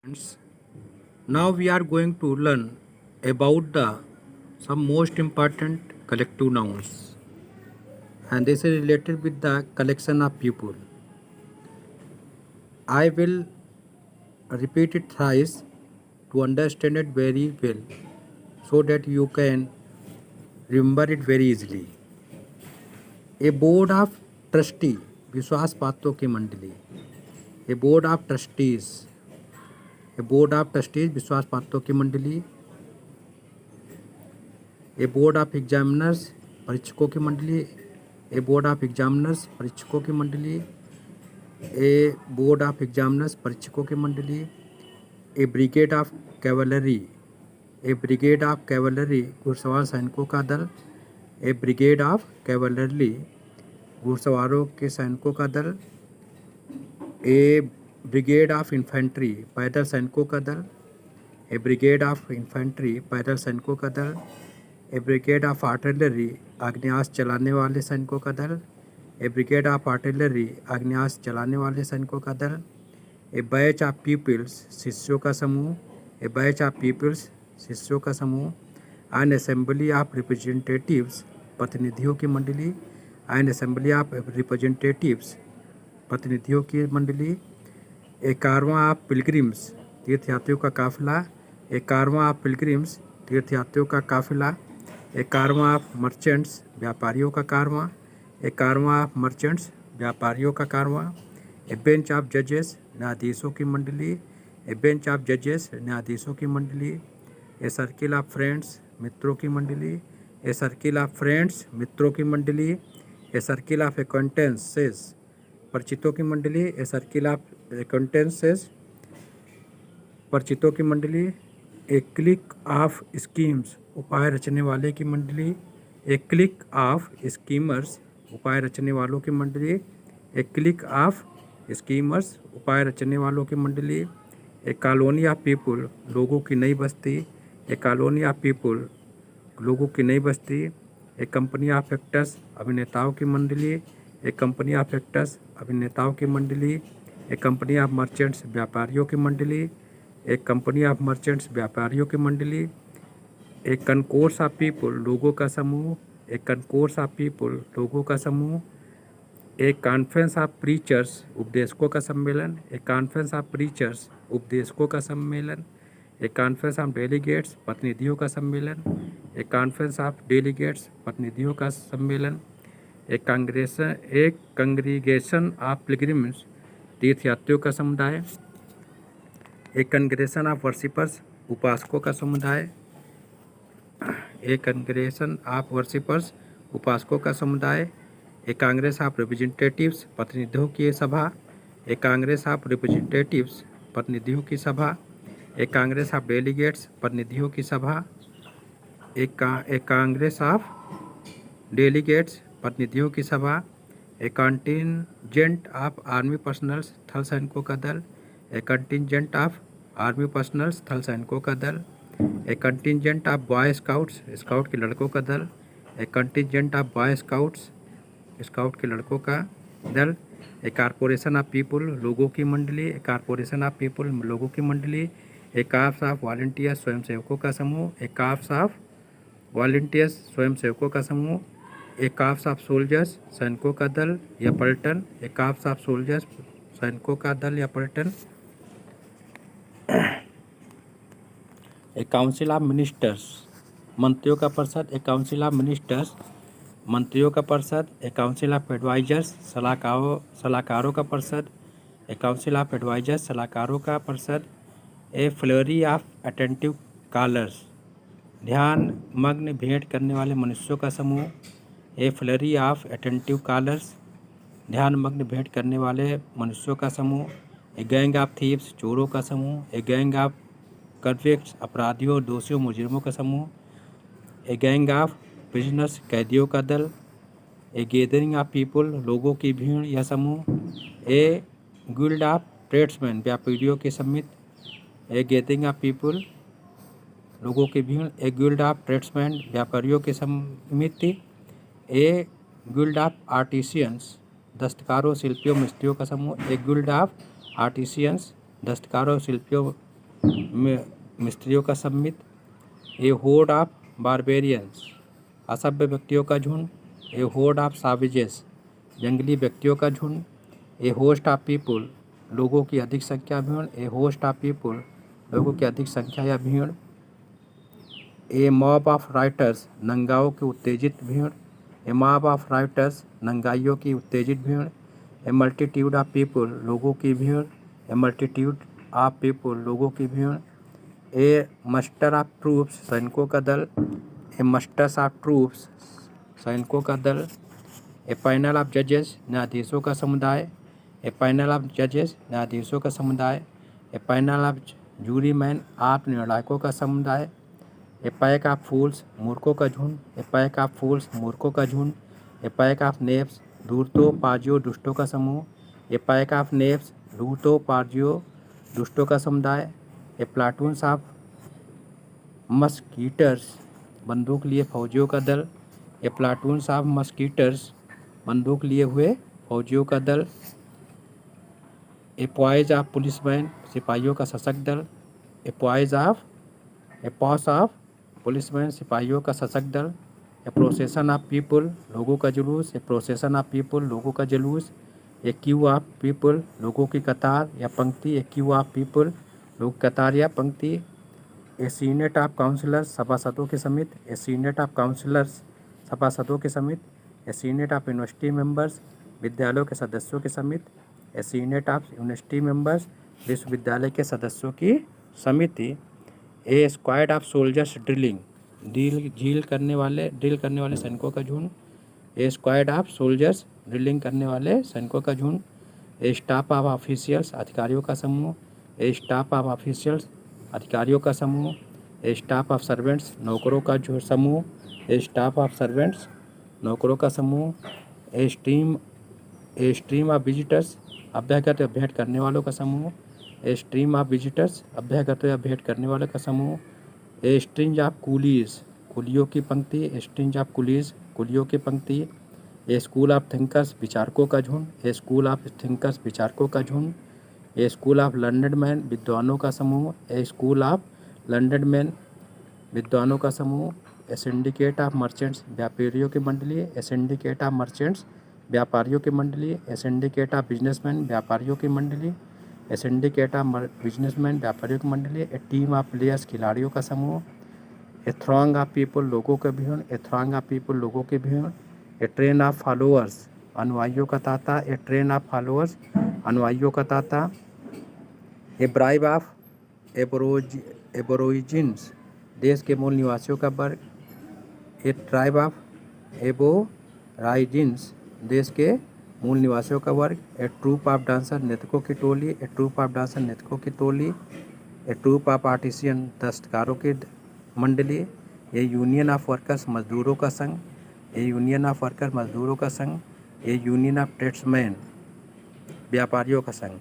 Friends, now we are going to learn about the some most important collective nouns, and this is related with the collection of people. I will repeat it thrice to understand it very well so that you can remember it very easily. A board of trustee विश्वास पात्रों की मंडली. A board of trustees. A board of trustees विश्वास पात्रों की मंडली. A board of examiners परीक्षकों की मंडली. ए बोर्ड ऑफ एग्जामिनर्स परीक्षकों की मंडली. ए बोर्ड ऑफ एग्जामिनर्स परीक्षकों की मंडली. A brigade of cavalry. A brigade of cavalry घुड़सवार सैनिकों का दल. ए ब्रिगेड ऑफ कैवलरी घुड़सवारों के सैनिकों का दल. ए ब्रिगेड ऑफ इन्फेंट्री पैदल सैनिकों का दल. ए ब्रिगेड ऑफ इन्फेंट्री पैदल सैनिकों का दल. ए ब्रिगेड ऑफ आर्टिलरी आग्नेयास्त्र चलाने वाले सैनिकों का दल. ए ब्रिगेड ऑफ आर्टिलरी आग्नेयास्त्र चलाने वाले सैनिकों का दल. ए बैच ऑफ पीपल्स शिष्यों का समूह. ए बैच ऑफ पीपल्स शिष्यों का समूह. एन असेंबली ऑफ रिप्रेजेंटेटिव्स प्रतिनिधियों की मंडली. एन असेंबली ऑफ रिप्रेजेंटेटिव्स प्रतिनिधियों की मंडली. ए कारवां ऑफ पिलग्रिम्स तीर्थयात्रियों का काफिला. ए कारवां ऑफ पिलग्रिम्स तीर्थयात्रियों का काफिला. ए कारवां ऑफ मर्चेंट्स व्यापारियों का कारवां. ए कारवां ऑफ मर्चेंट्स व्यापारियों का कारवां. ए बेंच ऑफ जजेस न्यायाधीशों की मंडली. ए बेंच ऑफ जजेस न्यायाधीशों की मंडली. ए सर्किल ऑफ फ्रेंड्स मित्रों की मंडली. ए सर्किल ऑफ फ्रेंड्स मित्रों की मंडली. ए सर्किल ऑफ एक्वेंटेंसेस परिचितों की मंडली. ए सर्किल ऑफ एक्वेंटेंसेस परिचितों की मंडली. ए क्लिक ऑफ स्कीम्स उपाय रचने वाले की मंडली. ए क्लिक ऑफ स्कीमर्स उपाय रचने वालों की मंडली. ए क्लिक ऑफ स्कीमर्स उपाय रचने वालों की मंडली. ए कॉलोनी ऑफ पीपुल लोगों की नई बस्ती. ए कॉलोनी ऑफ पीपुल लोगों की नई बस्ती. ए कंपनी ऑफ एक्टर्स अभिनेताओं की मंडली. ए कंपनी ऑफ एक्टर्स अभिनेताओं की मंडली. ए कंपनी ऑफ मर्चेंट्स व्यापारियों की मंडली. एक कंपनी ऑफ मर्चेंट्स व्यापारियों की मंडली. एक कनकोर्स ऑफ पीपुल लोगों का समूह. एक कनकोर्स ऑफ पीपुल लोगों का समूह. एक कॉन्फ्रेंस ऑफ प्रीचर्स उपदेशकों का सम्मेलन. एक कॉन्फ्रेंस ऑफ प्रीचर्स उपदेशकों का सम्मेलन. एक कॉन्फ्रेंस ऑफ डेलीगेट्स प्रतिनिधियों का सम्मेलन. एक कॉन्फ्रेंस ऑफ डेलीगेट्स प्रतिनिधियों का सम्मेलन. एक कंग्रीगेशन ऑफ पिलग्रिम्स तीर्थयात्रियों का समुदाय. एक कंग्रेशन ऑफ वर्शिपर्स उपासकों का समुदाय. एक कंग्रेशन ऑफ वर्शिपर्स उपासकों का समुदाय. एक कांग्रेस ऑफ रिप्रेजेंटेटिव्स प्रतिनिधियों की सभा. एक कांग्रेस ऑफ रिप्रेजेंटेटिव्स प्रतिनिधियों की सभा. एक कांग्रेस ऑफ डेलीगेट्स प्रतिनिधियों की सभा. एक कांग्रेस ऑफ डेलीगेट्स प्रतिनिधियों की सभा. एक कंटिजेंट ऑफ आर्मी पर्सनल्स थल सैनिकों का दल. A contingent of army personnels थल सैनिकों का दल. A contingent of boy scouts scout के लड़कों का दल. A contingent of boy scouts scout के लड़कों का दल. ए कारपोरेशन ऑफ पीपुल लोगों की मंडली. ए कारपोरेशन ऑफ पीपुल लोगों की मंडली. ए काफ्स ऑफ वॉलंटियर्स स्वयंसेवकों का समूह. ए काफ्स ऑफ वॉलंटियर्स स्वयंसेवकों का समूह. ए काफ्स ऑफ सोल्जर्स सैनिकों का दल या पलटन. ए काफ्स ऑफ सोल्जर्स सैनिकों का दल या पलटन. ए काउंसिल ऑफ मिनिस्टर्स मंत्रियों का परिषद. ए काउंसिल ऑफ मिनिस्टर्स मंत्रियों का परिषद. ए काउंसिल ऑफ एडवाइजर्स सलाहकारों का परिषद. ए काउंसिल ऑफ एडवाइजर्स सलाहकारों का परिषद. ए फ्लरी ऑफ अटेंटिव कॉलर्स ध्यान मग्न भेंट करने वाले मनुष्यों का समूह. ए फ्लरी ऑफ अटेंटिव कॉलर्स ध्यान मग्न भेंट करने वाले मनुष्यों का समूह. ए गैंग ऑफ थीव्स चोरों का समूह. ए गैंग ऑफ कन्विक्ट्स अपराधियों दोषियों मुजरिमों का समूह. ए गैंग ऑफ प्रिजनर्स कैदियों का दल. ए गैदरिंग ऑफ पीपुल लोगों की भीड़ या समूह. ए गिल्ड ऑफ ट्रेड्समैन व्यापारियों के समिति. ए गैदरिंग ऑफ पीपुल लोगों की भीड़. ए गिल्ड ऑफ ट्रेड्समैन व्यापारियों के समिति. ए गिल्ड ऑफ आर्टिसियंस दस्तकारों शिल्पियों मिस्त्रियों का समूह. ए गिल्ड ऑफ आर्टिसियंस दस्तकारों शिल्पियों मिस्त्रियों का सम्मित, ए होर्ड ऑफ बारबेरियंस, असभ्य व्यक्तियों का झुंड, ए होर्ड ऑफ साविजेस, जंगली व्यक्तियों का झुंड, ए होस्ट ऑफ पीपुल, लोगों की अधिक संख्या भीड़, ए होस्ट ऑफ पीपुल, लोगों की अधिक संख्या या भीड़, ए मॉब ऑफ राइटर्स, नंगाओं की उत्तेजित भीड़, ए मॉब ऑफ राइटर्स, नंगाइयों की उत्तेजित भीड़, ए मल्टीट्यूड ऑफ पीपुल, लोगों की भीड़, ए मल्टीट्यूड ऑफ पीपुल, लोगों की भीड़, ए मस्टर ऑफ ट्रूप्स, सैनिकों का दल, ए मस्टर्स ऑफ ट्रूप्स, सैनिकों का दल, ए पैनल ऑफ जजेस, न्यायाधीशों का समुदाय, ए पैनल ऑफ जजेस, न्यायाधीशों का समुदाय, ए पैनल ऑफ जूरी मैन, आप निर्णायकों का समुदाय, ए पैक ऑफ फूल्स, मूर्खों का झुंड, ए पैक ऑफ फूल्स, मूर्खों का झुंड, ए पैक ऑफ नेप्स, धूर्तों पाजियों दुष्टों का समूह, ए पैक ऑफ नेप्स, धूर्तों पाजियों दुष्टों का समुदाय, ए प्लाटून्स ऑफ मस्कीटर्स, बंदूक लिए फौजियों का दल, ए प्लाटून्स ऑफ मस्कीटर्स, बंदूक लिए हुए फौजियों का दल, ए पॉइज ऑफ पुलिसमैन, सिपाहियों का सशक्त दल, ए पॉस ऑफ पुलिसमैन, सिपाहियों का सशक्त दल, ए प्रोसेसन ऑफ पीपल, लोगों का जुलूस, ए प्रोसेसन ऑफ पीपल, लोगों का जुलूस, ए क्यू ऑफ पीपल, लोगों की कतार या पंक्ति, ए क्यू ऑफ पीपल, लोग कतार या पंक्ति, ए सीनेट ऑफ काउंसलर्स, सभासदों के समित, ए सीनेट ऑफ काउंसलर्स, सभासदों के समित, a senate of university members, विद्यालयों के सदस्यों के समित, a senate of university members, विश्वविद्यालय के सदस्यों की समिति, a squad of soldiers drilling, drill करने वाले सैनिकों का झुंड, a squad of soldiers, drilling करने वाले सैनिकों का झुंड, ए स्टाफ ऑफ ऑफिशियल्स, अधिकारियों का समूह, ए स्टाफ ऑफ ऑफिशियल्स, अधिकारियों का समूह, ए स्टाफ ऑफ सर्वेंट्स, नौकरों का समूह, ए स्टाफ ऑफ सर्वेंट्स, नौकरों का समूह, ए स्ट्रीम ऑफ विजिटर्स, अभ्यागत या भेंट करने वालों का समूह, ए स्ट्रीम ऑफ विजिटर्स, अभ्यागत या भेंट करने वालों का समूह, ए स्ट्रिंज ऑफ कूलीज, कुलियों की पंक्ति, ए स्ट्रिंज ऑफ कुलीज, कुलियों की पंक्ति, ए स्कूल ऑफ थिंकर्स, विचारकों का झुंड, ए स्कूल ऑफ थिंकर्स, विचारकों का झुंड, ए स्कूल ऑफ लर्नड मैन, विद्वानों का समूह, ए स्कूल ऑफ लर्नड मैन, विद्वानों का समूह, ए सिंडिकेट ऑफ मर्चेंट्स, व्यापारियों की मंडली, ए सिंडिकेट ऑफ मर्चेंट्स, व्यापारियों की मंडली, ए सिंडिकेट ऑफ बिजनेसमैन, व्यापारियों की मंडली, ए सिंडिकेट ऑफ बिजनेसमैन, व्यापारियों की मंडली, ए टीम ऑफ प्लेयर्स, खिलाड़ियों का समूह, ए थ्रॉन्ग ऑफ पीपल, लोगों के भीड़, ए थ्रॉन्ग ऑफ पीपल, लोगों की भीड़, ए ट्रेन ऑफ फॉलोअर्स, अनुयायियों का तांता, ए ट्रेन ऑफ फॉलोअर्स, अनुयायियों का तांता, ए ब्राइब ऑफ एबोरिजिन्स, देश के मूल निवासियों का वर्ग, ए ट्राइब ऑफ एबोराइजिन्स, देश के मूल निवासियों का वर्ग, ए ट्रूप ऑफ डांसर, नृतकों की टोली, ए ट्रूप ऑफ डांसर, नृतकों की टोली, ए ट्रूप ऑफ आर्टिसियन, दस्तकारों की मंडली, ए यूनियन ऑफ वर्कर्स, मजदूरों का संघ, ए यूनियन ऑफ वर्कर्स, मजदूरों का संघ, ए यूनियन ऑफ ट्रेड्समैन, व्यापारियों का संघ।